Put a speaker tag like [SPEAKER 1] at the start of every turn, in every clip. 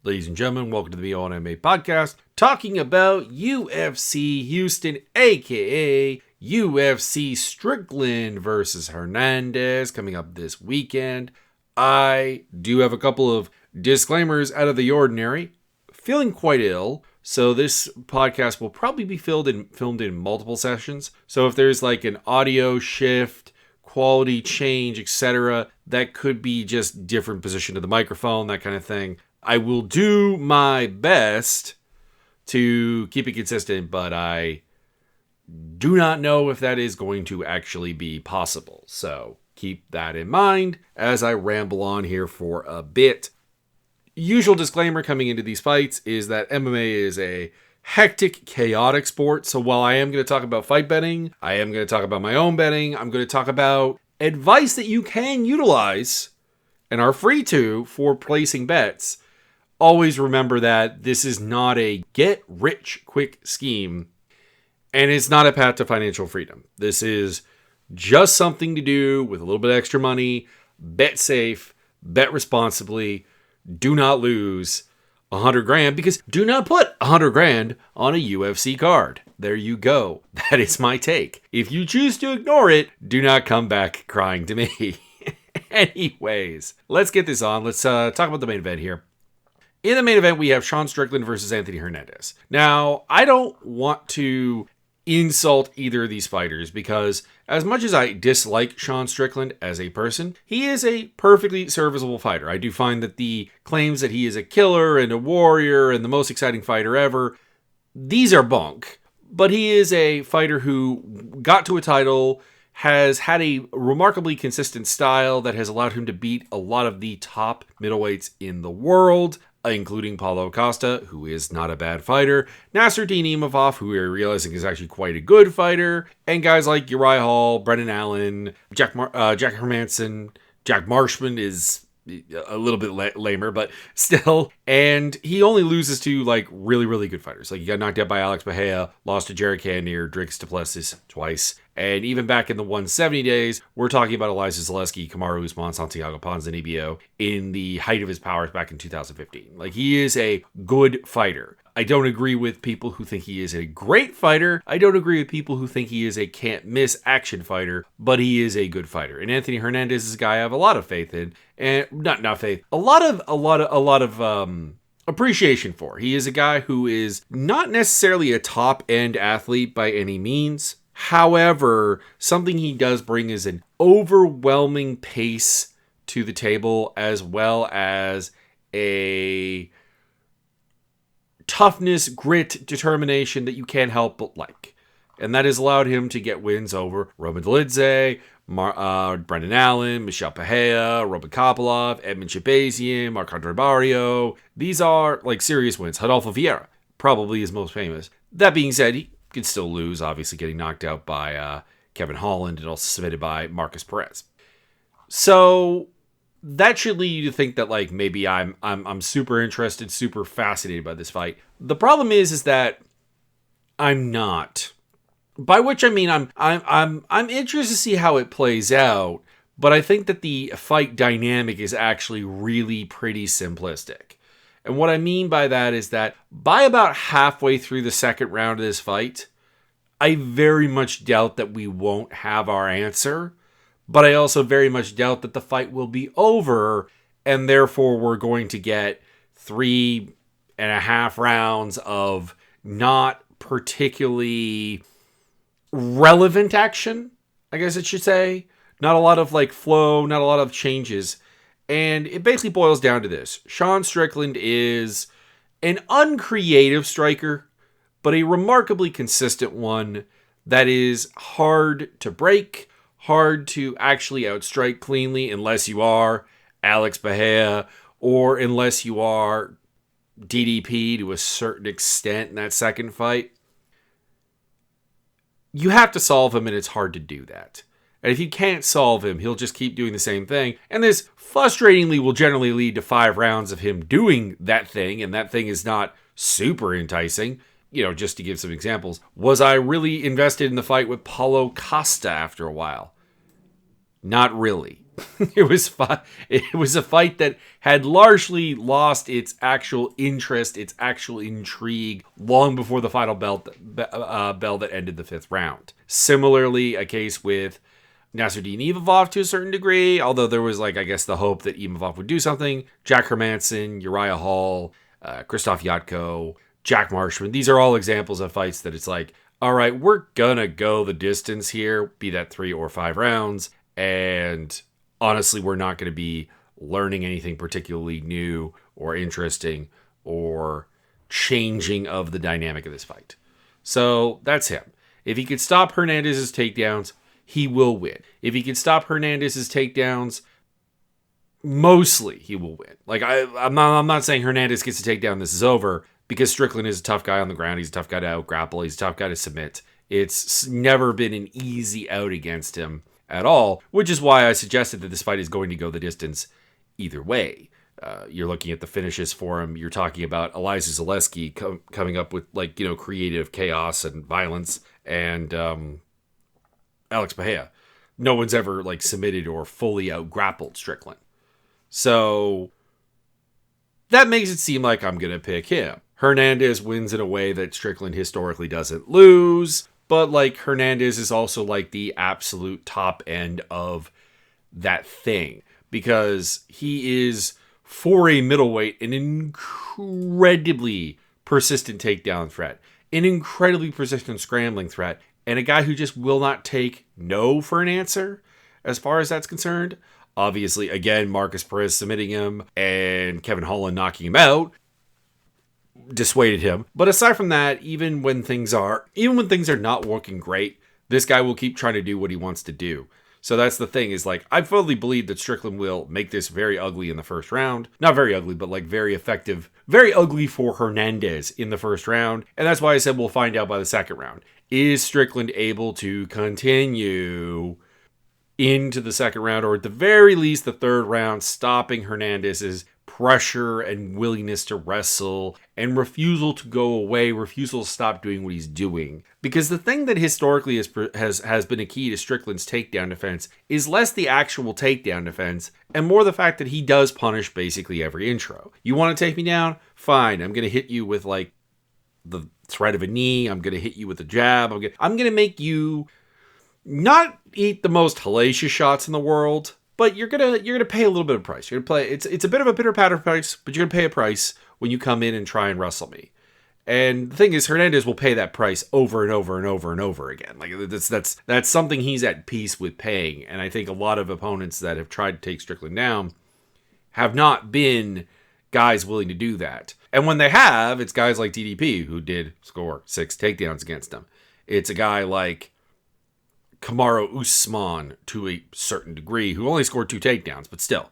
[SPEAKER 1] Ladies and gentlemen, welcome to the BONMA podcast, talking about UFC Houston, aka UFC Strickland versus Hernandez, coming up this weekend. I do have a couple of disclaimers out of the ordinary. Feeling quite ill, so this podcast will probably be filmed in multiple sessions. So if there's like an audio shift, quality change, etc., that could be just different position of the microphone, that kind of thing. I will do my best to keep it consistent, but I do not know if that is going to actually be possible. So keep that in mind as I ramble on here for a bit. Usual disclaimer coming into these fights is that MMA is a hectic, chaotic sport. So while I am going to talk about fight betting, I am going to talk about my own betting. I'm going to talk about advice that you can utilize and are free to for placing bets. Always remember that this is not a get-rich-quick scheme, and it's not a path to financial freedom. This is just something to do with a little bit of extra money. Bet safe, bet responsibly, do not lose $100,000, because do not put $100,000 on a UFC card. There you go. That is my take. If you choose to ignore it, do not come back crying to me. Anyways, let's get this on. Let's talk about the main event here. In the main event, we have Sean Strickland versus Anthony Hernandez. Now, I don't want to insult either of these fighters because as much as I dislike Sean Strickland as a person, he is a perfectly serviceable fighter. I do find that the claims that he is a killer and a warrior and the most exciting fighter ever, these are bunk. But he is a fighter who got to a title, has had a remarkably consistent style that has allowed him to beat a lot of the top middleweights in the world, including Paulo Costa, who is not a bad fighter, Nasruddin Imavov, who we're realizing is actually quite a good fighter, and guys like Uriah Hall, Brendan Allen, Jack Hermanson. Jack Marshman is a little bit lamer, but still. And he only loses to like really, really good fighters. Like he got knocked out by Alex Bahia, lost to Jared Cannonier, Drix Duplessis twice. And even back in the 170 days, we're talking about Elijah Zaleski, Kamaru Usman, Santiago Ponzinibbio in the height of his powers back in 2015. Like he is a good fighter. I don't agree with people who think he is a great fighter. I don't agree with people who think he is a can't miss action fighter, but he is a good fighter. And Anthony Hernandez is a guy I have a lot of faith in, and not faith, a lot of appreciation for. He is a guy who is not necessarily a top end athlete by any means. However, something he does bring is an overwhelming pace to the table, as well as a toughness, grit, determination that you can't help but like. And that has allowed him to get wins over Roman Dolidze, Brendan Allen, Michel Pereira, Robin Kopylov, Edmund Shabazian, Marc-Andre Barrio. These are like serious wins. Rodolfo Vieira probably is most famous. That being said, he could still lose, obviously getting knocked out by Kevin Holland and also submitted by Marcus Perez. So that should lead you to think that like maybe I'm super interested, super fascinated by this fight. The problem is that I'm not. By which I mean I'm interested to see how it plays out, but I think that the fight dynamic is actually really pretty simplistic. And what I mean by that is that by about halfway through the second round of this fight, I very much doubt that we won't have our answer, but I also very much doubt that the fight will be over, and therefore we're going to get 3.5 rounds of not particularly relevant action, I guess it should say. Not a lot of like flow, not a lot of changes. And it basically boils down to this. Sean Strickland is an uncreative striker, but a remarkably consistent one that is hard to break, hard to actually outstrike cleanly unless you are Alex Bahia or unless you are DDP to a certain extent in that second fight. You have to solve him, and it's hard to do that. And if you can't solve him, he'll just keep doing the same thing. And this frustratingly will generally lead to 5 rounds of him doing that thing, and that thing is not super enticing. You know, just to give some examples, was I really invested in the fight with Paulo Costa after a while? Not really. It was a fight that had largely lost its actual interest, its actual intrigue, long before the final bell that ended the 5th round. Similarly, a case with Nasruddin Imavov to a certain degree, although there was, like, I guess, the hope that Imavov would do something. Jack Hermanson, Uriah Hall, Krzysztof Yatko, Jack Marshman. These are all examples of fights that it's like, all right, we're gonna go the distance here, be that 3 or 5 rounds, and honestly, we're not going to be learning anything particularly new or interesting or changing of the dynamic of this fight. So that's him. If he could stop Hernandez's takedowns, he will win. If he can stop Hernandez's takedowns, mostly he will win. Like, I'm not saying Hernandez gets a takedown, this is over, because Strickland is a tough guy on the ground. He's a tough guy to out-grapple. He's a tough guy to submit. It's never been an easy out against him at all, which is why I suggested that this fight is going to go the distance either way. You're looking at the finishes for him. You're talking about Elizeu Zaleski coming up with, like, you know, creative chaos and violence, and Alex Bahia. No one's ever, like, submitted or fully out-grappled Strickland. So that makes it seem like I'm going to pick him. Hernandez wins in a way that Strickland historically doesn't lose. But, like, Hernandez is also, like, the absolute top end of that thing. Because he is, for a middleweight, an incredibly persistent takedown threat. An incredibly persistent scrambling threat. And a guy who just will not take no for an answer, as far as that's concerned. Obviously, again, Marcus Perez submitting him and Kevin Holland knocking him out dissuaded him. But aside from that, even when things are not working great, this guy will keep trying to do what he wants to do. So that's the thing, is, like, I fully believe that Strickland will make this very ugly in the first round. Not very ugly, but, like, very effective. Very ugly for Hernandez in the first round. And that's why I said we'll find out by the second round. Is Strickland able to continue into the second round, or at the very least the third round, stopping Hernandez's pressure and willingness to wrestle and refusal to go away, refusal to stop doing what he's doing? Because the thing that historically has been a key to Strickland's takedown defense is less the actual takedown defense and more the fact that he does punish basically every intro. You want to take me down? Fine. I'm going to hit you with, like, the threat of a knee. I'm going to hit you with a jab. I'm going to make you not eat the most hellacious shots in the world, but you're gonna pay a little bit of price. You're gonna play. It's a bit of a bitter patter price, but you're gonna pay a price when you come in and try and wrestle me. And the thing is, Hernandez will pay that price over and over and over and over again. Like, that's something he's at peace with paying. And I think a lot of opponents that have tried to take Strickland down have not been guys willing to do that. And when they have, it's guys like DDP who did score 6 takedowns against him. It's a guy like Kamaru Usman, to a certain degree, who only scored 2 takedowns, but still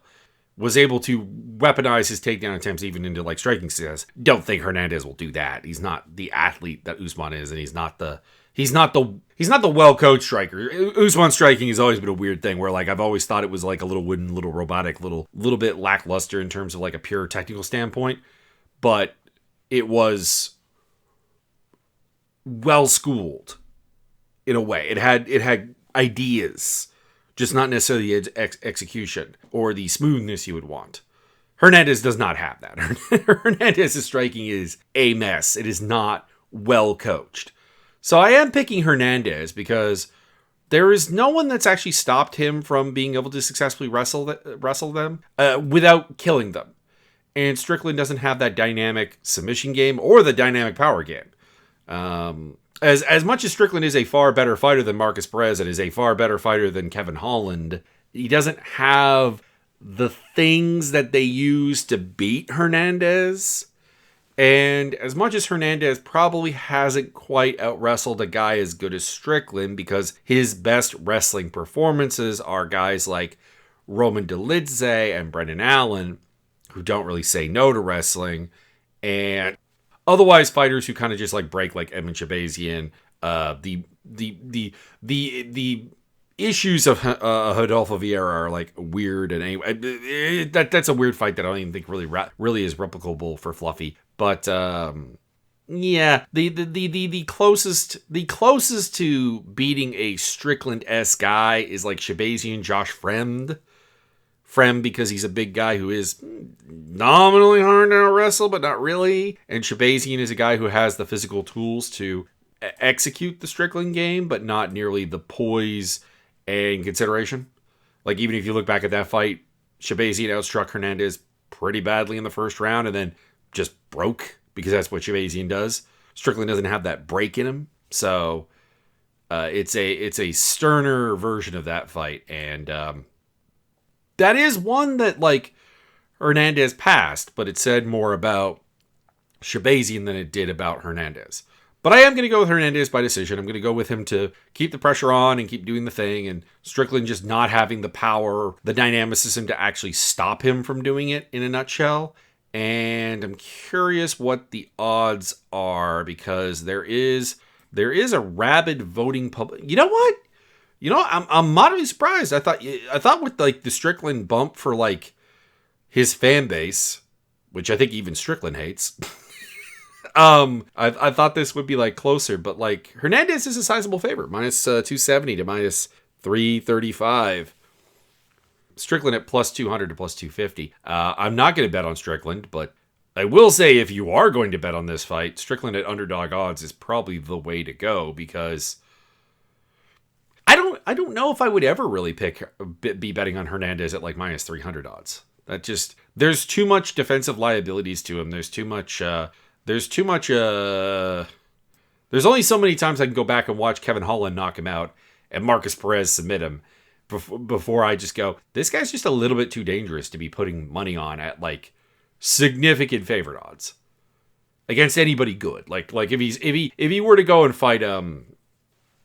[SPEAKER 1] was able to weaponize his takedown attempts even into, like, striking success. Don't think Hernandez will do that. He's not the athlete that Usman is, and he's not the well-coached striker. Usman striking has always been a weird thing where, like, I've always thought it was like a little wooden, little robotic, little bit lackluster in terms of, like, a pure technical standpoint, but it was well-schooled in a way. It had ideas, just not necessarily the execution or the smoothness you would want. Hernandez does not have that. Hernandez's striking is a mess. It is not well coached. So I am picking Hernandez because there is no one that's actually stopped him from being able to successfully wrestle them without killing them. And Strickland doesn't have that dynamic submission game or the dynamic power game. As much as Strickland is a far better fighter than Marcus Perez and is a far better fighter than Kevin Holland, he doesn't have the things that they use to beat Hernandez. And as much as Hernandez probably hasn't quite out-wrestled a guy as good as Strickland, because his best wrestling performances are guys like Roman Dolidze and Brendan Allen, who don't really say no to wrestling, and otherwise fighters who kind of just, like, break, like Edmund Shabazian. The issues of Rodolfo Vieira are, like, weird, and anyway, that's a weird fight that I don't even think really is replicable for Fluffy. But yeah, the closest to beating a Strickland-esque guy is, like, Shabazian Josh Fremd. Frem because he's a big guy who is nominally hard to wrestle, but not really. And Shabazian is a guy who has the physical tools to execute the Strickland game, but not nearly the poise and consideration. Like, even if you look back at that fight, Shabazian outstruck Hernandez pretty badly in the first round and then just broke, because that's what Shabazian does. Strickland doesn't have that break in him. So it's a sterner version of that fight. And that is one that, like, Hernandez passed, but it said more about Shabazian than it did about Hernandez. But I am going to go with Hernandez by decision. I'm going to go with him to keep the pressure on and keep doing the thing, and Strickland just not having the power, the dynamicism to actually stop him from doing it, in a nutshell. And I'm curious what the odds are, because there is a rabid voting public. You know what? I'm moderately surprised. I thought with, like, the Strickland bump for, like, his fan base, which I think even Strickland hates. I thought this would be, like, closer, but, like, Hernandez is a sizable favorite, minus 270 to minus 335. Strickland at plus 200 to plus 250. I'm not going to bet on Strickland, but I will say, if you are going to bet on this fight, Strickland at underdog odds is probably the way to go, because I don't know if I would ever really be betting on Hernandez at, like, minus 300 odds. That just, there's too much defensive liabilities to him. There's only so many times I can go back and watch Kevin Holland knock him out and Marcus Perez submit him before I just go, this guy's just a little bit too dangerous to be putting money on at, like, significant favorite odds against anybody good. Like if he were to go and fight,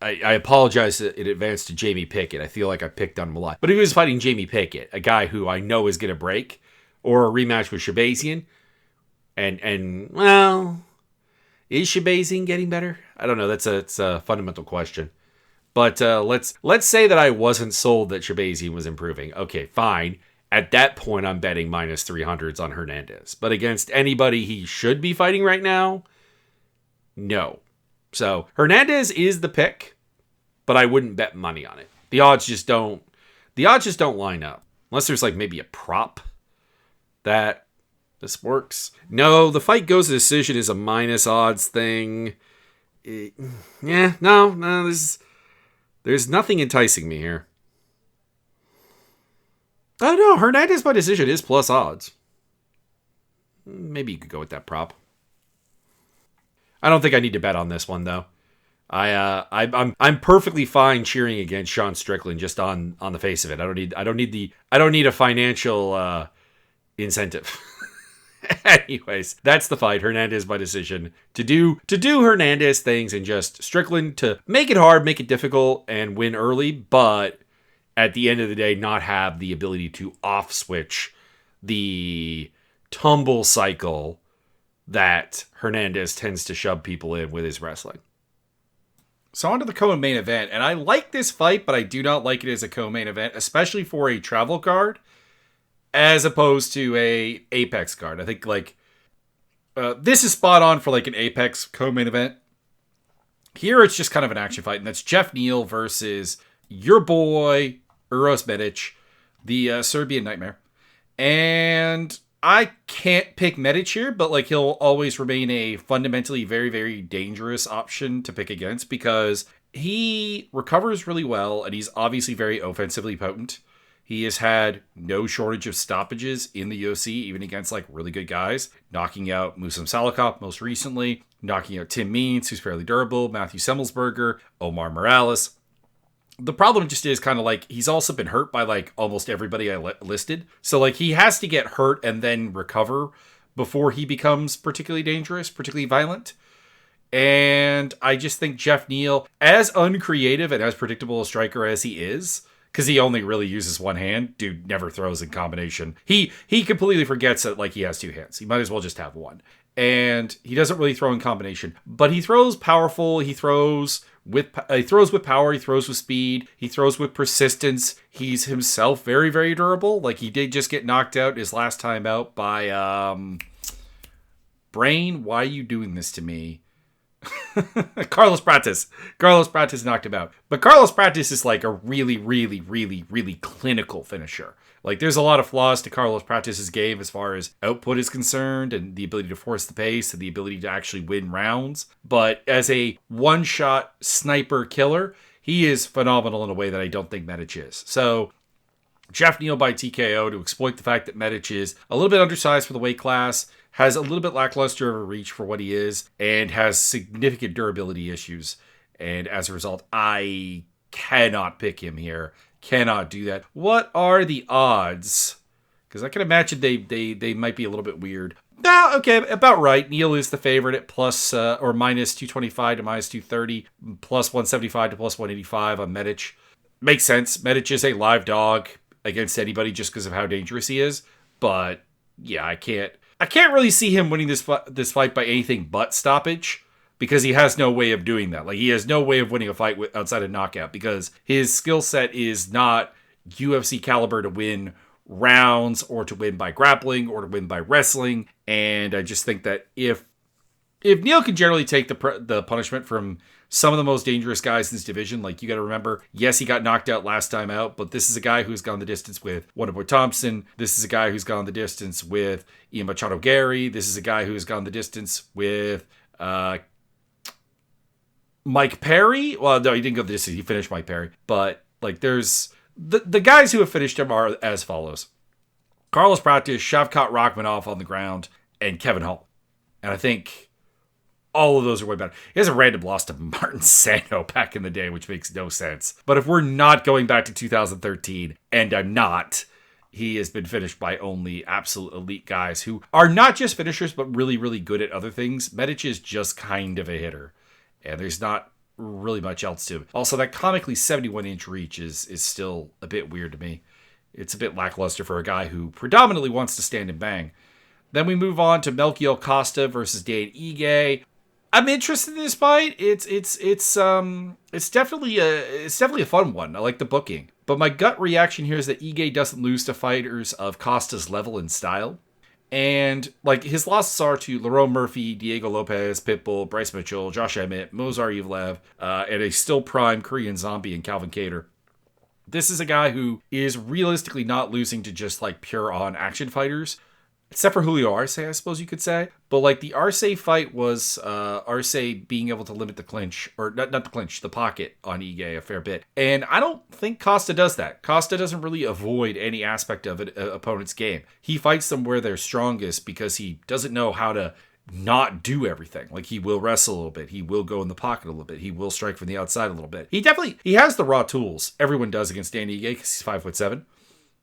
[SPEAKER 1] I apologize in advance to Jamie Pickett. I feel like I picked on him a lot. But if he was fighting Jamie Pickett, a guy who I know is going to break, or a rematch with Shabazian, and well, is Shabazian getting better? I don't know. That's a fundamental question. But let's say that I wasn't sold that Shabazian was improving. Okay, fine. At that point, I'm betting minus 300s on Hernandez. But against anybody he should be fighting right now, no. So Hernandez is the pick, but I wouldn't bet money on it. The odds just don't line up. Unless there's, like, maybe a prop that this works. No, the fight goes to decision is a minus odds thing. There's nothing enticing me here. Oh no, Hernandez by decision is plus odds. Maybe you could go with that prop. I don't think I need to bet on this one, though. I'm perfectly fine cheering against Sean Strickland just on the face of it. I don't need a financial incentive. Anyways, that's the fight. Hernandez by decision. To do Hernandez things, and just Strickland to make it hard, make it difficult, and win early, but at the end of the day, not have the ability to off switch the tumble cycle that Hernandez tends to shove people in with his wrestling. So on to the co-main event, and I like this fight, but I do not like it as a co-main event, especially for a travel card, as opposed to a Apex card. I think, like, this is spot on for, like, an Apex co-main event. Here it's just kind of an action fight, and that's Jeff Neal versus your boy Uros Medic, the Serbian Nightmare. And I can't pick Medic here, but, like, he'll always remain a fundamentally very, very dangerous option to pick against, because he recovers really well, and he's obviously very offensively potent. He has had no shortage of stoppages in the UFC, even against, like, really good guys. Knocking out Muslim Salikov most recently. Knocking out Tim Means, who's fairly durable. Matthew Semmelsberger. Omar Morales. The problem just is kind of, like, he's also been hurt by, like, almost everybody I listed. So, like, he has to get hurt and then recover before he becomes particularly dangerous, particularly violent. And I just think Jeff Neal, as uncreative and as predictable a striker as he is, because he only really uses one hand. Dude never throws in combination. He completely forgets that, like, he has two hands. He might as well just have one. And he doesn't really throw in combination. But he throws powerful. He throws with power. He throws with speed. He throws with persistence. He's himself very, very durable. Like, he did just get knocked out his last time out by Brain. Why are you doing this to me? Carlos Pratis. Carlos Pratis knocked him out. But Carlos Pratis is like a really, really, really, really clinical finisher. Like, there's a lot of flaws to Carlos Pratis' game as far as output is concerned and the ability to force the pace and the ability to actually win rounds. But as a one-shot sniper killer, he is phenomenal in a way that I don't think Medic is. So, Jeff Neal by TKO to exploit the fact that Medic is a little bit undersized for the weight class, has a little bit lackluster of a reach for what he is, and has significant durability issues. And as a result, I cannot pick him here. Cannot do that. What are the odds? Because I can imagine they might be a little bit weird. No, okay, about right. Neal is the favorite at plus or minus 225 to minus 230, plus 175 to plus 185 on Medic. Makes sense. Medic is a live dog against anybody just because of how dangerous he is. But yeah, I can't really see him winning this fight by anything but stoppage, because he has no way of doing that. Like, he has no way of winning a fight outside of knockout, because his skill set is not UFC caliber to win rounds or to win by grappling or to win by wrestling. And I just think that if Neal can generally take the punishment from some of the most dangerous guys in this division, like, you got to remember, yes, he got knocked out last time out, but this is a guy who's gone the distance with Wonderboy Thompson. This is a guy who's gone the distance with Ian Machado Gary. This is a guy who's gone the distance with Mike Perry. Well, no, he didn't go the distance. He finished Mike Perry. But, like, there's the guys who have finished him are as follows: Carlos Pratis, Shavkat Rakhmonov on the ground, and Kevin Hall. And I think all of those are way better. He has a random loss to Martin Sano back in the day, which makes no sense. But if we're not going back to 2013, and I'm not, he has been finished by only absolute elite guys who are not just finishers, but really, really good at other things. Medic is just kind of a hitter, and there's not really much else to him. Also, that comically 71-inch reach is still a bit weird to me. It's a bit lackluster for a guy who predominantly wants to stand and bang. Then we move on to Melchior Costa versus Dan Ige. I'm interested in this fight. It's definitely a fun one. I like the booking. But my gut reaction here is that Ige doesn't lose to fighters of Costa's level and style. And, like, his losses are to Lerone Murphy, Diego Lopez, Pitbull, Bryce Mitchell, Josh Emmett, Mozar Evlev, and a still prime Korean zombie in Calvin Kattar. This is a guy who is realistically not losing to just, like, pure on action fighters, except for Julio Arce, I suppose you could say. But, like, the Arce fight was Arce being able to limit the clinch, or not the clinch, the pocket on Ige a fair bit. And I don't think Costa does that. Costa doesn't really avoid any aspect of an opponent's game. He fights them where they're strongest because he doesn't know how to not do everything. Like, he will wrestle a little bit. He will go in the pocket a little bit. He will strike from the outside a little bit. He has the raw tools. Everyone does against Dan Ige because he's 5'7".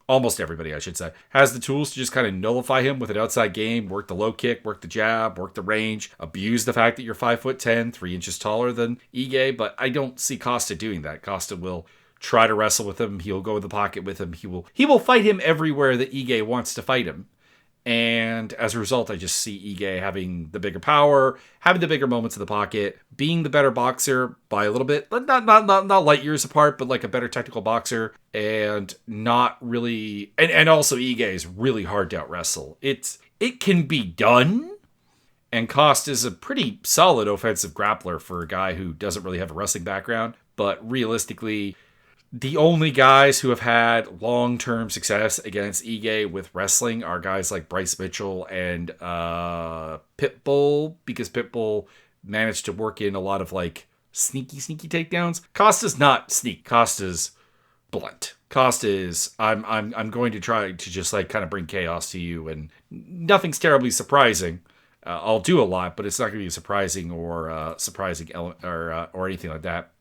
[SPEAKER 1] Almost everybody, I should say, has the tools to just kind of nullify him with an outside game, work the low kick, work the jab, work the range, abuse the fact that you're 5'10", 3 inches taller than Ige, but I don't see Costa doing that. Costa will try to wrestle with him. He'll go in the pocket with him. He will fight him everywhere that Ige wants to fight him. And as a result, I just see Ige having the bigger power, having the bigger moments in the pocket, being the better boxer by a little bit, not light years apart, but like a better technical boxer, and not really, and also Ige is really hard to out wrestle. It can be done, and Costa is a pretty solid offensive grappler for a guy who doesn't really have a wrestling background, but realistically, the only guys who have had long-term success against Ige with wrestling are guys like Bryce Mitchell and Pitbull, because Pitbull managed to work in a lot of like sneaky takedowns. Costa's not sneak. Costa's blunt. Costa is, I'm going to try to just like kind of bring chaos to you, and nothing's terribly surprising. I'll do a lot, but it's not going to be surprising or surprising or anything like that.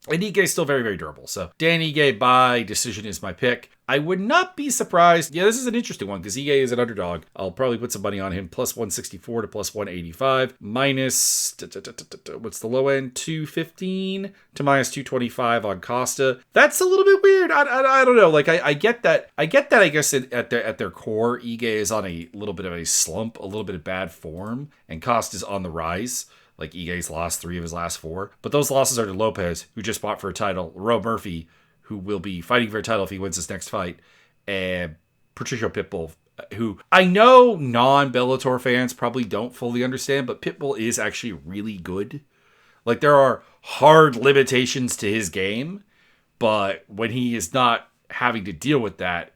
[SPEAKER 1] And Ige is still very, very durable. So Dan Ige by decision is my pick. I would not be surprised. Yeah, this is an interesting one because Ige is an underdog. I'll probably put some money on him. Plus 164 to plus 185. Minus, what's the low end? 215 to minus 225 on Costa. That's a little bit weird. I don't know. Like, I get that. I guess at their core, Ige is on a little bit of a slump, a little bit of bad form, and Costa's on the rise. Like, Ige's lost 3 of his last 4. But those losses are to Lopez, who just fought for a title, Lerone Murphy, who will be fighting for a title if he wins his next fight, and Patricio Pitbull, who I know non-Bellator fans probably don't fully understand, but Pitbull is actually really good. Like, there are hard limitations to his game, but when he is not having to deal with that,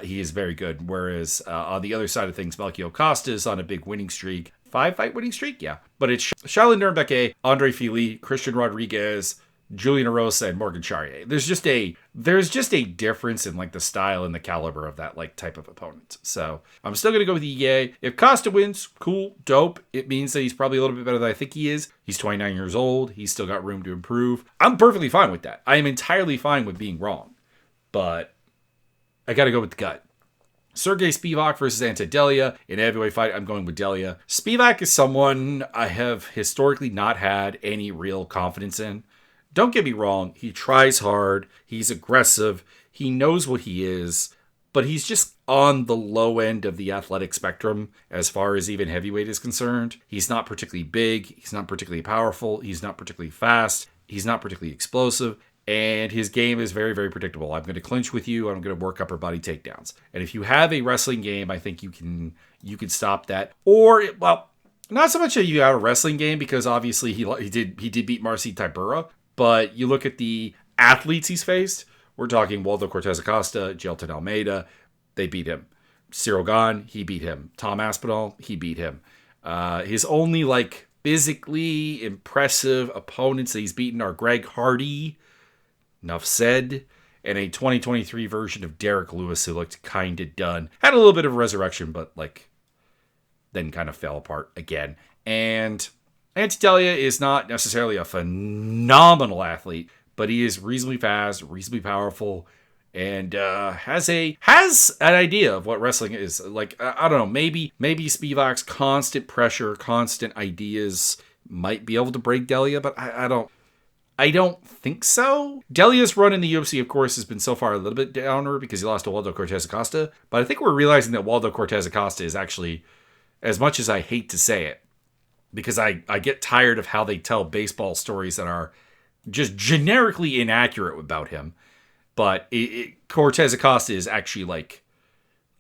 [SPEAKER 1] he is very good. Whereas on the other side of things, Melchior Costa is on a big winning streak. 5-fight winning streak? Yeah. But it's Charlene Nuremberg, Andre Fili, Christian Rodriguez, Julian Erosa, and Morgan Charrier. There's just a difference in like the style and the caliber of that like type of opponent. So I'm still gonna go with Ige. If Costa wins, cool, dope. It means that he's probably a little bit better than I think he is. He's 29 years old. He's still got room to improve. I'm perfectly fine with that. I am entirely fine with being wrong. But I gotta go with the gut. Sergey Spivak versus Ante Delia. In a heavyweight fight, I'm going with Delia. Spivak is someone I have historically not had any real confidence in. Don't get me wrong, he tries hard, he's aggressive, he knows what he is, but he's just on the low end of the athletic spectrum as far as even heavyweight is concerned. He's not particularly big, he's not particularly powerful, he's not particularly fast, he's not particularly explosive, and his game is very, very predictable. I'm going to clinch with you, and I'm going to work upper body takedowns. And if you have a wrestling game, I think you can stop that. Or, well, not so much that you have a wrestling game, because obviously he did beat Marcin Tybura, but you look at the athletes he's faced, we're talking Waldo Cortez Acosta, Gelton Almeida, they beat him. Cyril Gahn, he beat him. Tom Aspinall, he beat him. His only, like, physically impressive opponents that he's beaten are Greg Hardy, enough said, and a 2023 version of Derek Lewis who looked kind of done. Had a little bit of resurrection, but, like, then kind of fell apart again. And Ante Delia is not necessarily a phenomenal athlete, but he is reasonably fast, reasonably powerful, and has an idea of what wrestling is. Like, I don't know, maybe Spivak's constant pressure, constant ideas might be able to break Delia, but I don't think so. Delia's run in the UFC, of course, has been so far a little bit downer because he lost to Waldo Cortez Acosta, but I think we're realizing that Waldo Cortez Acosta is actually, as much as I hate to say it, because I get tired of how they tell baseball stories that are just generically inaccurate about him, but Cortez Acosta is actually like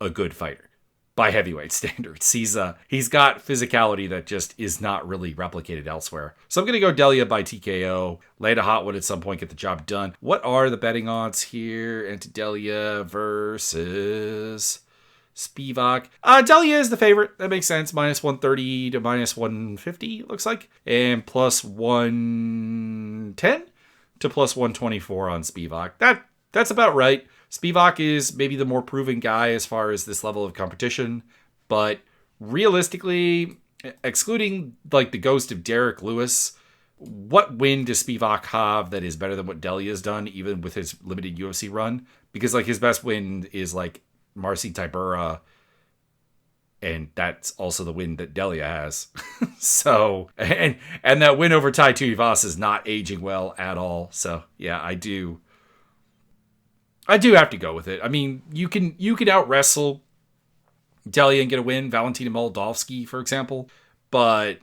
[SPEAKER 1] a good fighter by heavyweight standards. He's got physicality that just is not really replicated elsewhere. So I'm going to go Delia by TKO, land a hot one at some point, get the job done. What are the betting odds here? Ante Delia versus Spivak. Delia is the favorite. That makes sense. Minus 130 to minus 150, looks like. And plus 110 to plus 124 on Spivak. That's about right. Spivak is maybe the more proven guy as far as this level of competition, but realistically, excluding like the ghost of Derek Lewis, what win does Spivak have that is better than what Delia's done, even with his limited UFC run? Because like his best win is like Marcin Tybura, and that's also the win that Delia has. So, and that win over Tai Tuivasa is not aging well at all. So yeah, I do have to go with it. I mean, you can out wrestle Delia and get a win, Valentina Moldavsky, for example, but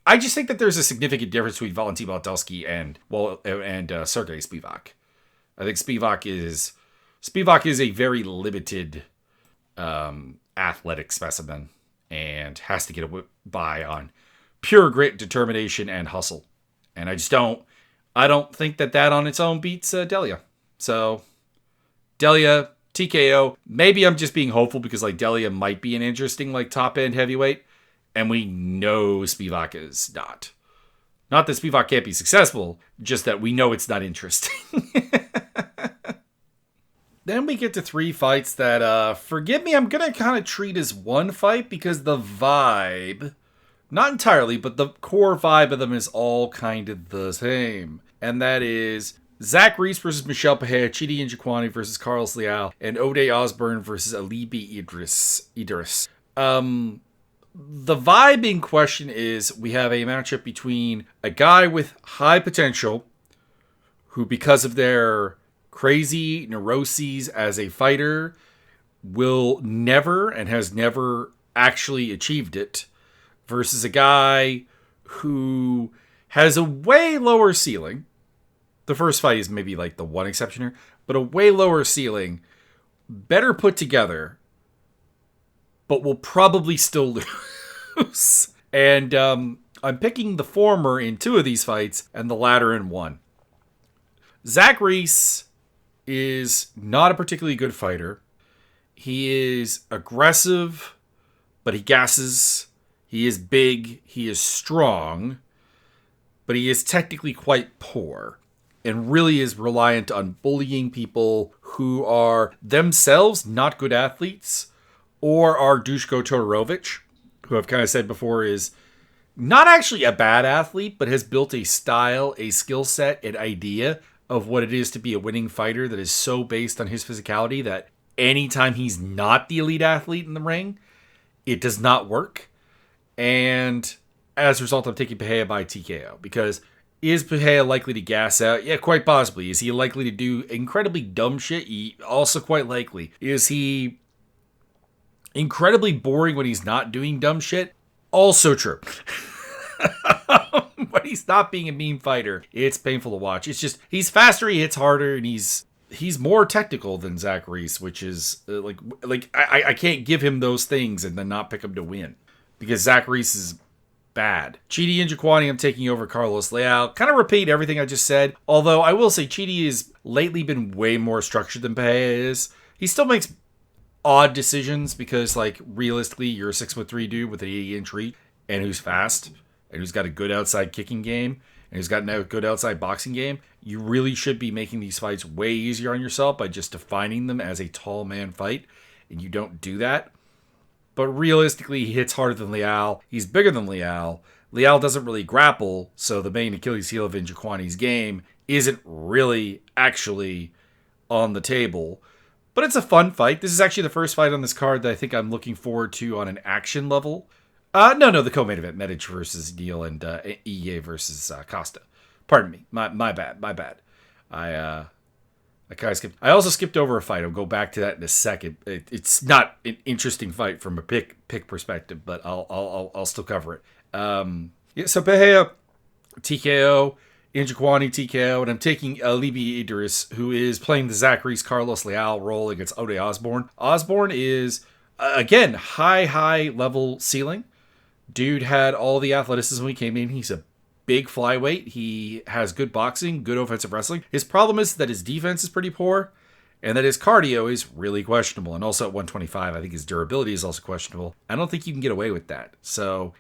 [SPEAKER 1] I just think that there's a significant difference between Valentina Moldavsky and Sergey Spivak. I think Spivak is a very limited athletic specimen and has to get by on pure grit, determination, and hustle. And I don't think that on its own beats Delia. So, Delia, TKO. Maybe I'm just being hopeful because like Delia might be an interesting like top end heavyweight, and we know Spivak is not. Not that Spivak can't be successful, just that we know it's not interesting. Then we get to 3 fights that, forgive me, I'm going to kind of treat as one fight because the vibe, not entirely, but the core vibe of them is all kind of the same. And that is Zach Reese versus Michel Pereira, Chidi Njokuani versus Carlos Leal, and Ode Osborne versus Alibi Idris. The vibe in question is we have a matchup between a guy with high potential who, because of their crazy neuroses as a fighter, will never and has never actually achieved it, versus a guy who has a way lower ceiling. The first fight is maybe like the one exception here, but a way lower ceiling, better put together, but will probably still lose. And I'm picking the former in 2 of these fights and the latter in 1. Zach Reese is not a particularly good fighter. He is aggressive, but he gasses. He is big. He is strong, but he is technically quite poor and really is reliant on bullying people who are themselves not good athletes or are Dushko Todorovic, who I've kind of said before is not actually a bad athlete, but has built a style, a skill set, an idea of what it is to be a winning fighter that is so based on his physicality that anytime he's not the elite athlete in the ring, it does not work. And as a result, I'm taking Pereira by TKO. Because is Pereira likely to gas out? Yeah, quite possibly. Is he likely to do incredibly dumb shit? Also quite likely. Is he incredibly boring when he's not doing dumb shit? Also true. But he's not being a mean fighter. It's painful to watch. It's just, he's faster, he hits harder, and he's more technical than Zach Reese, which is I can't give him those things and then not pick him to win. Because Zach Reese is bad. Chidi Njokuani, I'm taking over Carlos Leal. Kind of repeat everything I just said. Although I will say Chidi has lately been way more structured than Pereira is. He still makes odd decisions because, like, realistically, you're a 6'3" dude with an 80-inch reach and who's fast and who's got a good outside kicking game and who's got a good outside boxing game. You really should be making these fights way easier on yourself by just defining them as a tall man fight, and you don't do that. But realistically, he hits harder than Leal. He's bigger than Leal. Leal doesn't really grapple, so the main Achilles heel of Njokuani's game isn't really actually on the table. But it's a fun fight. This is actually the first fight on this card that I think I'm looking forward to on an action level. No, the co-main event, Medic versus Neal and Iye versus Costa. Pardon me. My bad. I kind of skipped. I also skipped over a fight. I'll go back to that in a second. It's not an interesting fight from a pick perspective, but I'll still cover it. So Pereira TKO, Njokuani TKO, and I'm taking Alibi Idris, who is playing the Zach Reese Carlos Leal role against Ode Osborne. Osborne is again high level ceiling. Dude had all the athleticism when he came in. He's a big flyweight. He has good boxing, good offensive wrestling. His problem is that his defense is pretty poor and that his cardio is really questionable. And also at 125, I think his durability is also questionable. I don't think you can get away with that. So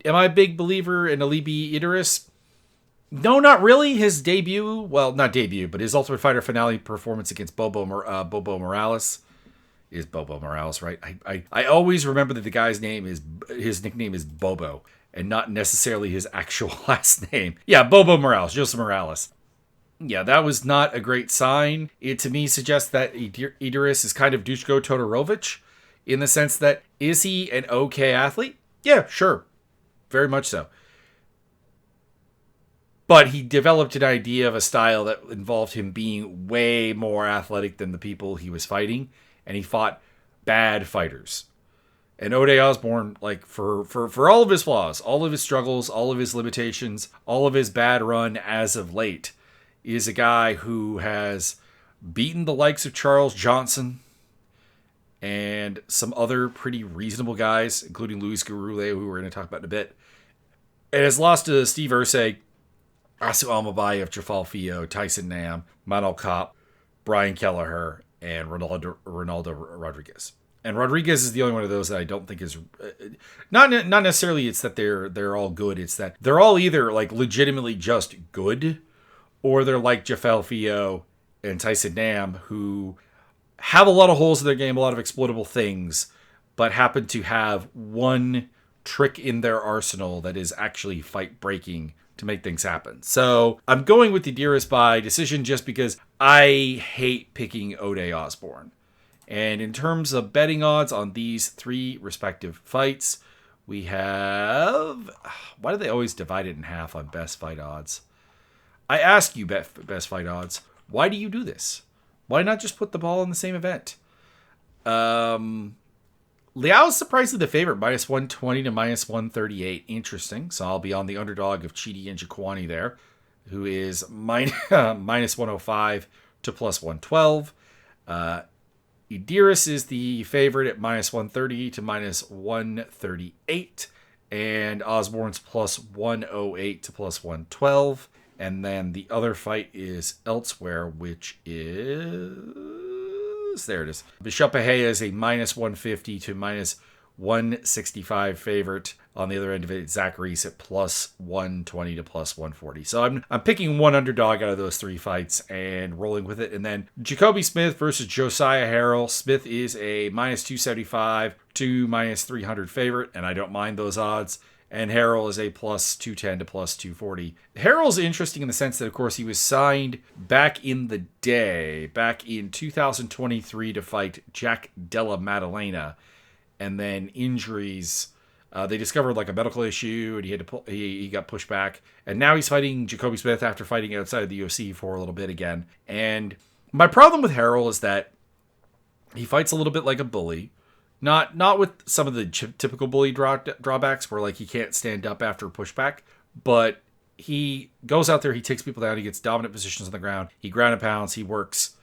[SPEAKER 1] am I a big believer in Alibi Idris? No, not really. His debut, well, not debut, but his Ultimate Fighter finale performance against Bobo Morales. Is Bobo Morales, right? I always remember that the guy's his nickname is Bobo and not necessarily his actual last name. Yeah, Bobo Morales, Joseph Morales. Yeah, that was not a great sign. It to me suggests that Idris is kind of Dushko Todorovic in the sense that, is he an okay athlete? Yeah, sure. Very much so. But he developed an idea of a style that involved him being way more athletic than the people he was fighting. And he fought bad fighters. And Ode Osborne, like, for all of his flaws, all of his struggles, all of his limitations, all of his bad run as of late, is a guy who has beaten the likes of Charles Johnson and some other pretty reasonable guys, including Luis Gurule, who we're going to talk about in a bit, and has lost to Steve Ursay, Asu Almabayev, Jafal Fio, Tyson Nam, Manuel Kopp, Brian Kelleher, and Ronaldo Rodriguez. And Rodriguez is the only one of those that I don't think is not necessarily it's that they're all good. It's that they're all either like legitimately just good, or they're like Jafal Fio and Tyson Nam, who have a lot of holes in their game, a lot of exploitable things, but happen to have one trick in their arsenal that is actually fight breaking to make things happen. So I'm going with the Idris by decision just because I hate picking Ode Osborne. And in terms of betting odds on these 3 respective fights, we have... Why do they always divide it in half on best fight odds? I ask you, best fight odds, why do you do this? Why not just put the ball in the same event? Liao is surprisingly the favorite, minus 120 to minus 138. Interesting. So I'll be on the underdog of Chidi Njokuani there, who is minus 105 to plus 112. Idris is the favorite at minus 130 to minus 138.
[SPEAKER 2] and Osborne's plus 108 to plus 112. And then the other fight is elsewhere, which is... There it is. Bishop Bahia is a minus 150 to minus 165 favorite. On the other end of it, Zachary's at plus 120 to plus 140. So I'm picking one underdog out of those three fights and rolling with it. And then Jacoby Smith versus Josiah Harrell. Smith is a minus 275 to minus 300 favorite, and I don't mind those odds. And Harrell is a plus 210 to plus 240. Harrell's interesting in the sense that, of course, he was signed back in the day, back in 2023 to fight Jack Della Maddalena. And then injuries, they discovered like a medical issue, and he got pushed back. And now he's fighting Jacoby Smith after fighting outside of the UFC for a little bit again. And my problem with Harrell is that he fights a little bit like a bully. Not with some of the typical bully drawbacks where like he can't stand up after pushback, but he goes out there, he takes people down, he gets dominant positions on the ground, he ground and pounds, he works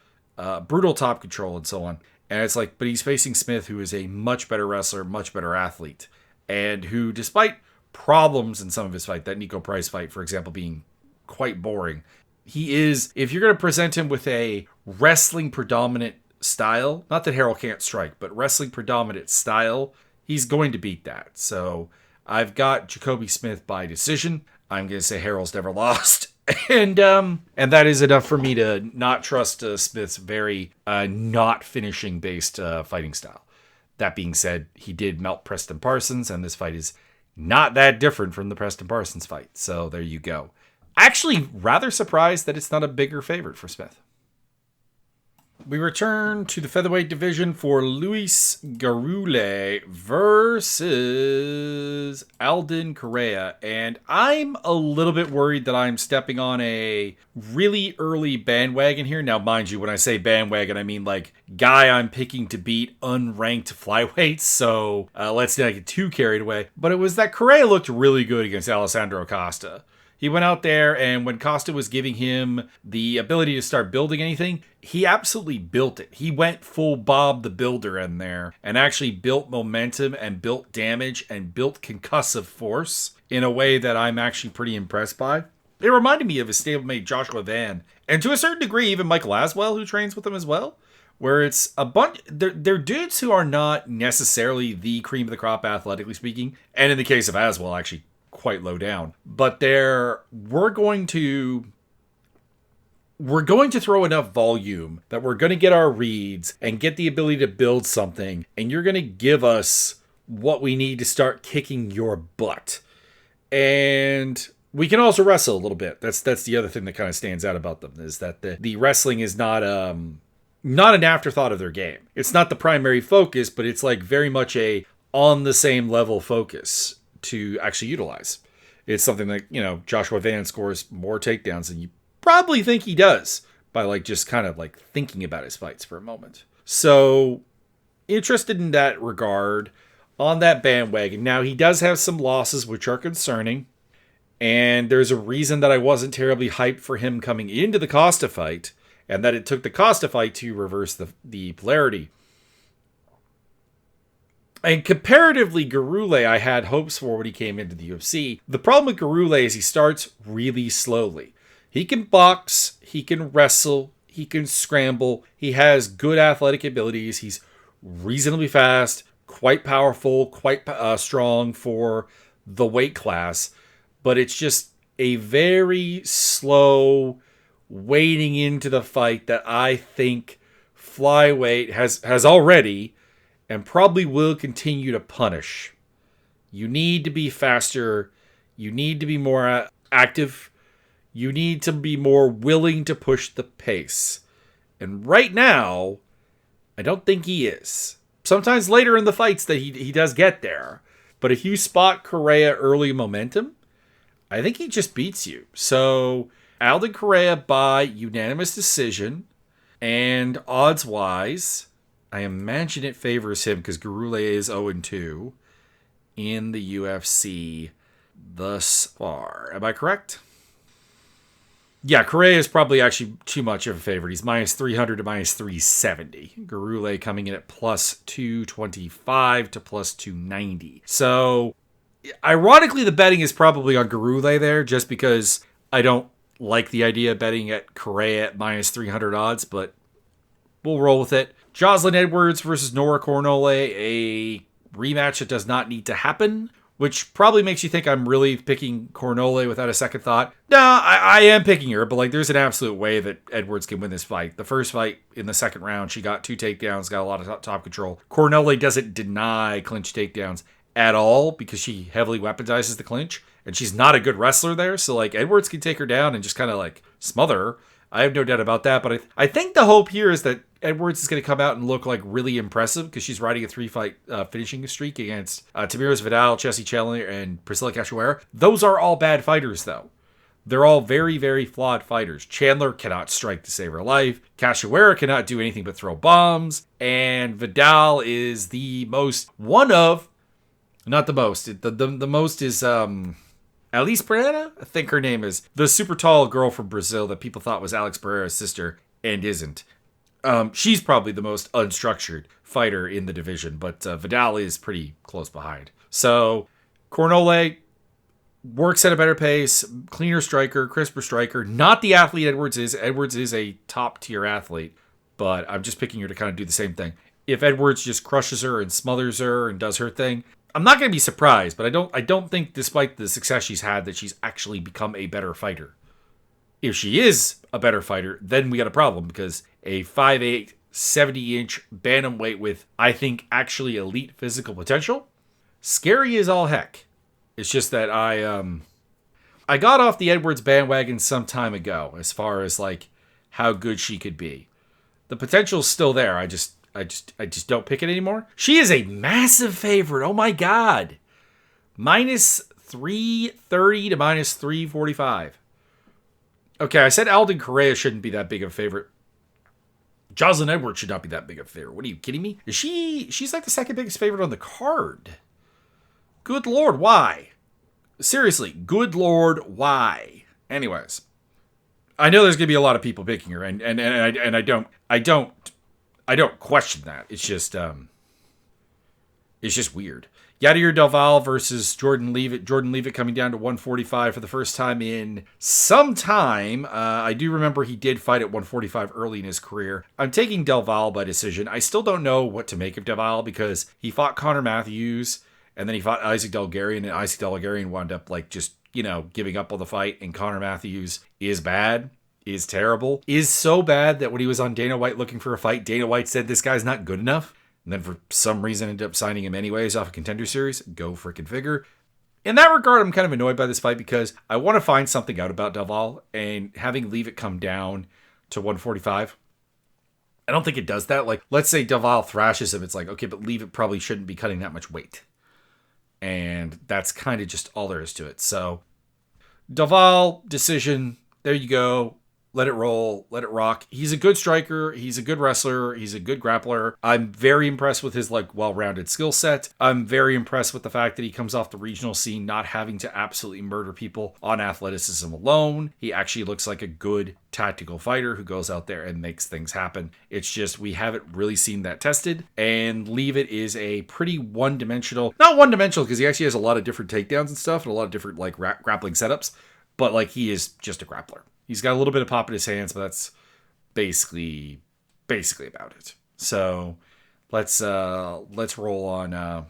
[SPEAKER 2] brutal top control and so on. And it's like, but he's facing Smith, who is a much better wrestler, much better athlete, and who, despite problems in some of his fight, that Nico Price fight, for example, being quite boring, he is, if you're going to present him with a wrestling predominant style, not that Harrell can't strike, but wrestling predominant style, he's going to beat that. So I've got Jacoby Smith by decision. I'm going to say Harrell's never lost. And that is enough for me to not trust Smith's very not finishing based fighting style. That being said, he did melt Preston Parsons, and this fight is not that different from the Preston Parsons fight. So there you go. Actually, rather surprised that it's not a bigger favorite for Smith. We return to the featherweight division for Luis Garule versus Alden Correa. And I'm a little bit worried that I'm stepping on a really early bandwagon here. Now, mind you, when I say bandwagon, I mean like guy I'm picking to beat unranked flyweights. So let's not get too carried away. But it was that Correa looked really good against Alessandro Costa. He went out there, and when Costa was giving him the ability to start building anything, he absolutely built it. He went full Bob the Builder in there and actually built momentum and built damage and built concussive force in a way that I'm actually pretty impressed by. It reminded me of his stablemate Joshua Van, and to a certain degree, even Michael Aswell, who trains with him as well, where it's a bunch, they're dudes who are not necessarily the cream of the crop, athletically speaking, and in the case of Aswell, actually quite low down, but we're going to throw enough volume that we're going to get our reads and get the ability to build something, and you're going to give us what we need to start kicking your butt. And we can also wrestle a little bit. That's the other thing that kind of stands out about them, is that the wrestling is not an afterthought of their game. It's not the primary focus, but it's like very much a on the same level focus to actually utilize. It's something that, Joshua Van scores more takedowns than you probably think he does by like just kind of like thinking about his fights for a moment. So interested in that regard, on that bandwagon. Now he does have some losses which are concerning, and there's a reason that I wasn't terribly hyped for him coming into the Costa fight, and that it took the Costa fight to reverse the polarity. And comparatively, Garule, I had hopes for when he came into the UFC. The problem with Garule is he starts really slowly. He can box, he can wrestle, he can scramble. He has good athletic abilities. He's reasonably fast, quite powerful, quite strong for the weight class. But it's just a very slow wading into the fight that I think flyweight has already and probably will continue to punish. You need to be faster. You need to be more active. You need to be more willing to push the pace. And right now, I don't think he is. Sometimes later in the fights that he does get there. But if you spot Correa early momentum, I think he just beats you. So Alden Correa by unanimous decision. And odds-wise, I imagine it favors him because Garule is 0-2 in the UFC thus far. Am I correct? Yeah, Correa is probably actually too much of a favorite. He's minus 300 to minus 370. Garule coming in at plus 225 to plus 290. So Ironically, the betting is probably on Garule there, just because I don't like the idea of betting at Correa at minus 300 odds, but we'll roll with it. Jocelyn Edwards versus Nora Cornole, a rematch that does not need to happen, which probably makes you think I'm really picking Cornole without a second thought. No, I am picking her, but like there's an absolute way that Edwards can win this fight. The first fight in the second round, she got 2 takedowns, got a lot of top control. Cornole doesn't deny clinch takedowns at all because she heavily weaponizes the clinch, and she's not a good wrestler there, so like Edwards can take her down and just kind of like smother her. I have no doubt about that, but I think the hope here is that Edwards is going to come out and look like really impressive because she's riding a 3-fight finishing streak against Tamiris Vidal, Chelsea Chandler, and Priscilla Cachoeira. Those are all bad fighters, though. They're all very, very flawed fighters. Chandler cannot strike to save her life. Cachoeira cannot do anything but throw bombs. And Vidal is the most, one of, not the most, the most is Alice Pereira? I think her name is. The super tall girl from Brazil that people thought was Alex Pereira's sister and isn't. She's probably the most unstructured fighter in the division, but Vidal is pretty close behind. So, Cornole works at a better pace, cleaner striker, crisper striker. Not the athlete Edwards is. Edwards is a top-tier athlete, but I'm just picking her to kind of do the same thing. If Edwards just crushes her and smothers her and does her thing, I'm not going to be surprised, but I don't think, despite the success she's had, that she's actually become a better fighter. If she is a better fighter, then we got a problem, because a 5'8", 70-inch bantamweight with, I think, actually elite physical potential, scary as all heck. It's just that I got off the Edwards bandwagon some time ago, as far as like how good she could be. The potential's still there. I just don't pick it anymore. She is a massive favorite. Oh my God. Minus 330 to minus 345. Okay, I said Alden Correa shouldn't be that big of a favorite. Jocelyn Edwards should not be that big of a favorite. What are you kidding me? She's like the second biggest favorite on the card. Good Lord, why? Seriously, good Lord, why? Anyways, I know there's gonna be a lot of people picking her, and I don't question that. It's just weird. Yadir Delval versus Jordan Leavitt. Jordan Leavitt coming down to 145 for the first time in some time. I do remember he did fight at 145 early in his career. I'm taking Delval by decision. I still don't know what to make of Delval because he fought Connor Matthews and then he fought Isaac Delgarian, and Isaac Delgarian wound up like just, giving up on the fight, and Connor Matthews is bad. Is terrible. Is so bad that when he was on Dana White looking for a fight, Dana White said this guy's not good enough. And then for some reason ended up signing him anyways off a contender series. Go freaking figure. In that regard, I'm kind of annoyed by this fight because I want to find something out about Delval, and having Leavitt come down to 145. I don't think it does that. Like, let's say Delval thrashes him. It's like, okay, but Leavitt probably shouldn't be cutting that much weight. And that's kind of just all there is to it. So, Delval, decision. There you go. Let it roll. Let it rock. He's a good striker. He's a good wrestler. He's a good grappler. I'm very impressed with his well-rounded skill set. I'm very impressed with the fact that he comes off the regional scene not having to absolutely murder people on athleticism alone. He actually looks like a good tactical fighter who goes out there and makes things happen. It's just we haven't really seen that tested. And Leavitt is a pretty one-dimensional, not one-dimensional because he actually has a lot of different takedowns and stuff and a lot of different grappling setups, but he is just a grappler. He's got a little bit of pop in his hands, but that's basically about it. So let's roll on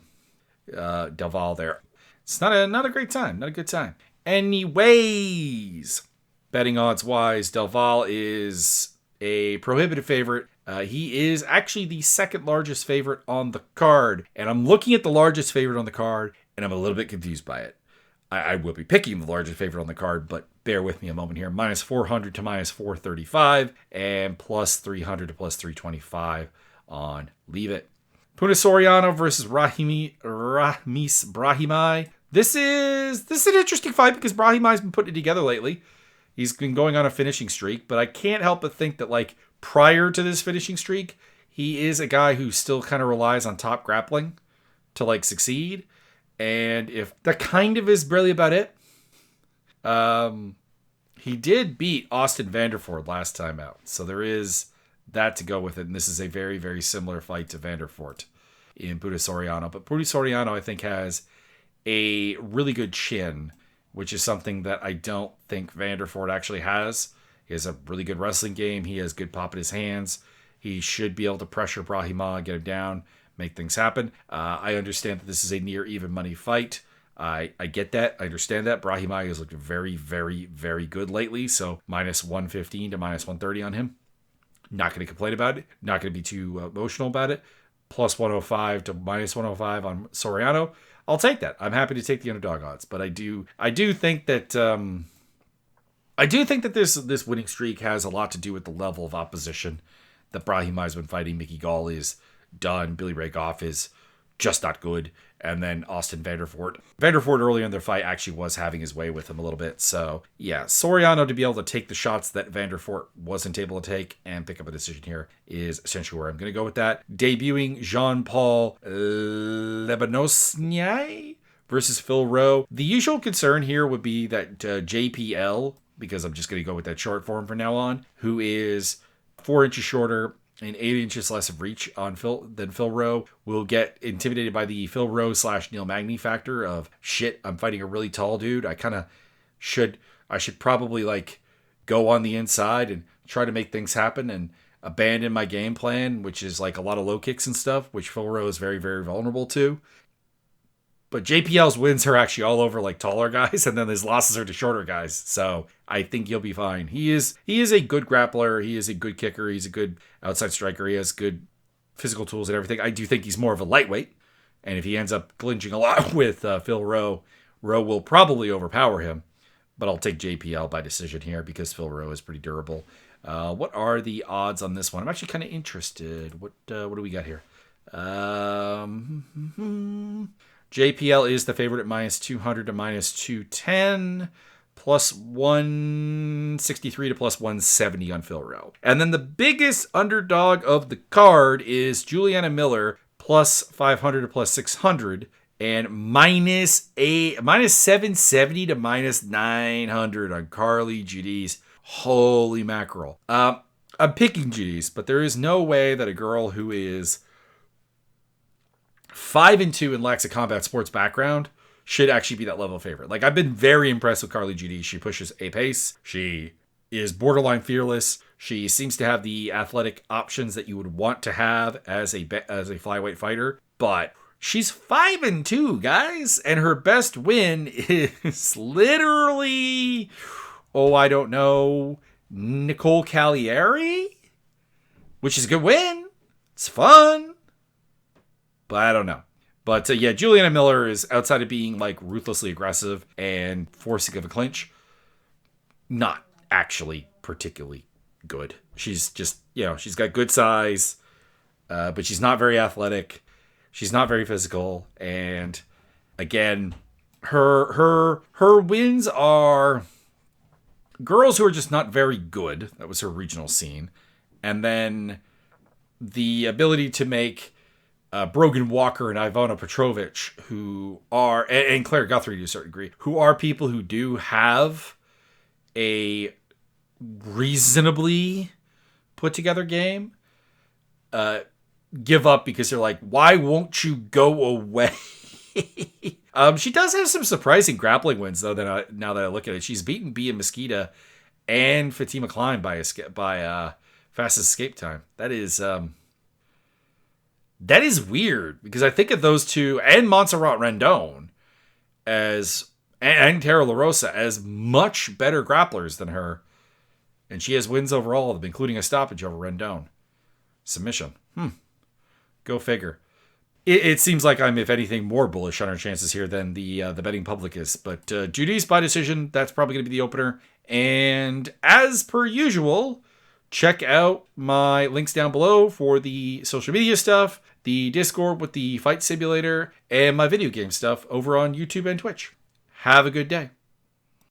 [SPEAKER 2] Delval there. It's not a great time, not a good time. Anyways, betting odds wise, Delval is a prohibitive favorite. He is actually the second largest favorite on the card, and I'm looking at the largest favorite on the card, and I'm a little bit confused by it. I will be picking the largest favorite on the card, but bear with me a moment here. Minus 400 to minus 435 and plus 300 to plus 325 on Leavitt. Puna Soriano versus Ramis Brahimaj. This is an interesting fight because Brahimaj's been putting it together lately. He's been going on a finishing streak, but I can't help but think that prior to this finishing streak, he is a guy who still kind of relies on top grappling to succeed. And if that kind of is really about it, he did beat Austin Vanderford last time out. So there is that to go with it. And this is a very, very similar fight to Vanderford in Puna Soriano. But Puna Soriano, I think, has a really good chin, which is something that I don't think Vanderford actually has. He has a really good wrestling game. He has good pop in his hands. He should be able to pressure Brahima, get him down, make things happen. I understand that this is a near even money fight. I get that. I understand that. Brahima has looked very, very, very good lately. So minus 115 to minus 130 on him. Not going to complain about it. Not going to be too emotional about it. Plus 105 to minus 105 on Soriano. I'll take that. I'm happy to take the underdog odds. But I do think that this winning streak has a lot to do with the level of opposition that Brahima has been fighting. Mickey Gall is done. Billy Ray Goff is just not good. And then Austin Vanderford. Vanderford earlier in their fight actually was having his way with him a little bit. So yeah, Soriano to be able to take the shots that Vanderford wasn't able to take and pick up a decision here is essentially where I'm going to go with that. Debuting Jean-Paul Lebanosniai versus Phil Rowe. The usual concern here would be that JPL, because I'm just going to go with that short form from now on, who is 4 inches shorter and 8 inches less of reach on than Phil Rowe, will get intimidated by the Phil Rowe / Neil Magny factor of, shit, I'm fighting a really tall dude. I should probably like go on the inside and try to make things happen and abandon my game plan, which is like a lot of low kicks and stuff, which Phil Rowe is very, very vulnerable to. But JPL's wins are actually all over like taller guys, and then his losses are to shorter guys. So I think you'll be fine. He is a good grappler. He is a good kicker. He's a good outside striker. He has good physical tools and everything. I do think he's more of a lightweight. And if he ends up clinching a lot with Phil Rowe, Rowe will probably overpower him. But I'll take JPL by decision here because Phil Rowe is pretty durable. What are the odds on this one? I'm actually kind of interested. What do we got here? JPL is the favorite at minus 200 to minus 210, plus 163 to plus 170 on Phil Rowe. And then the biggest underdog of the card is Juliana Miller, plus 500 to plus 600, and minus 770 to minus 900 on Carly Giudice. Holy mackerel. I'm picking Giudice, but there is no way that a girl who is 5-2 and lacks a combat sports background should actually be that level of favorite. Like, I've been very impressed with Carly Giudice. She pushes a pace. She is borderline fearless. She seems to have the athletic options that you would want to have as a flyweight fighter. But she's 5-2, guys, and her best win is literally, I don't know, Nicole Cagliari, which is a good win. It's fun. But I don't know. But yeah, Juliana Miller is, outside of being like ruthlessly aggressive and forcing of a clinch, not actually particularly good. She's just, she's got good size, but she's not very athletic. She's not very physical. And again, her wins are girls who are just not very good. That was her regional scene. And then the ability to make Brogan Walker and Ivana Petrovich, who are, and Claire Guthrie to a certain degree, who are people who do have a reasonably put together game, give up because they're like, why won't you go away? She does have some surprising grappling wins, though, now that I look at it. She's beaten Bia Mesquita and Fatima Klein by fastest escape time. That is weird, because I think of those two and Montserrat Rendon and Tara LaRosa as much better grapplers than her. And she has wins over all of them, including a stoppage over Rendon. Submission. Go figure. It seems like I'm, if anything, more bullish on our chances here than the betting public is. But Giudice by decision, that's probably going to be the opener. And as per usual, check out my links down below for the social media stuff, the Discord with the fight simulator, and my video game stuff over on YouTube and Twitch. Have a good day.